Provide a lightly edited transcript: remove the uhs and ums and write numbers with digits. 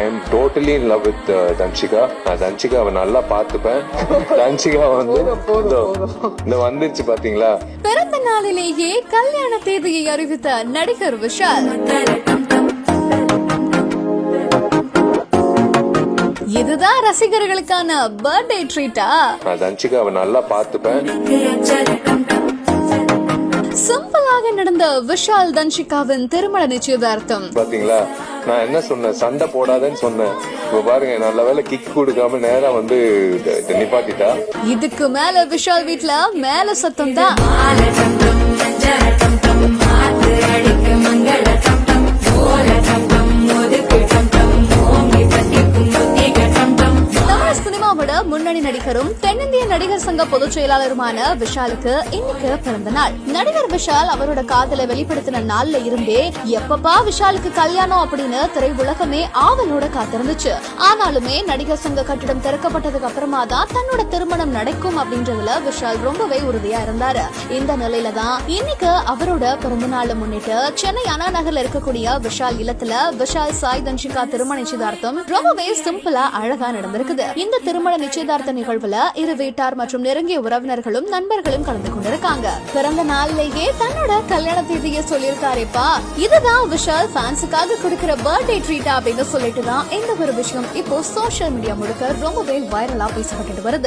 I am totally in love with Dhanshika. நான் தன்ஷிகாவை நல்லா பாத்துப்பேன். தன்ஷிகா வந்து இந்த வந்துருச்சு பாத்தீங்களா. பிறந்த நாளிலேயே கல்யாண தேதியை அறிவித்த நடிகர் விஷால். இதுதான் ரசிகர்களுக்கான பர்த்டே ட்ரீட்டா? நான் தன்ஷிகாவை நல்லா பாத்துப்பேன். சிம்பிளாக நடந்த விஷால் தன்ஷிகாவின் திருமண நிச்சயதார்த்தம் பாத்தீங்களா. நான் என்ன சொன்னேன், சண்டை போடாதேன்னு சொன்னேன். இப்ப பாருங்க, நல்ல வேலை கிக் கொடுக்காம நேரா வந்து நிப்பாட்டிட்டா. இதுக்கு மேல விஷால் வீட்ல மேல சத்தம் தான். முன்னணி நடிகரும் தென்னிந்திய நடிகர் சங்க பொதுச் செயலாளருமான விஷாலுக்கு இன்னைக்கு பிறந்த நாள். நடிகர் விஷால் அவரோட காதலை வெளிப்படுத்தின நாள்ல இருந்தே எப்பப்பா விஷாலுக்கு கல்யாணம் அப்படின்னு திரையுலகமே ஆவலோட காத்திருந்துச்சு. ஆனாலுமே நடிகர் சங்க கட்டிடம் திறக்கப்பட்டதுக்கு அப்புறமா தான் தன்னோட திருமணம் நடக்கும் அப்படின்றதுல விஷால் ரொம்பவே உறுதியா இருந்தாரு. இந்த நிலையில தான் இன்னைக்கு அவரோட பிறந்த நாளை முன்னிட்டு சென்னை அண்ணா நகர்ல இருக்கக்கூடிய விஷால் இல்லத்துல விஷால் சாய் தன்ஷிகா திருமண நிச்சயதார்த்தம் ரொம்பவே சிம்பிளா அழகா நடந்திருக்குது. இந்த திருமண நிச்சயதார்த்த நிகழ்வுல இரு வீட்டார் மற்றும் நெருங்கிய உறவினர்களும் நண்பர்களும் கலந்து கொண்டிருக்காங்க. பிறந்த நாள்லயே தன்னோட கல்யாண தேதியை சொல்லியிருக்காரேப்பா. இதுதான் விஷால் ஃபேன்ஸுக்காக கொடுக்கிற பர்த்டே ட்ரீட் அப்படின்னு சொல்லிட்டு தான் இந்த ஒரு விஷயம் இப்போ சோசியல் மீடியா முழுக்க ரொம்பவே வைரலா பேசப்பட்டு வருது.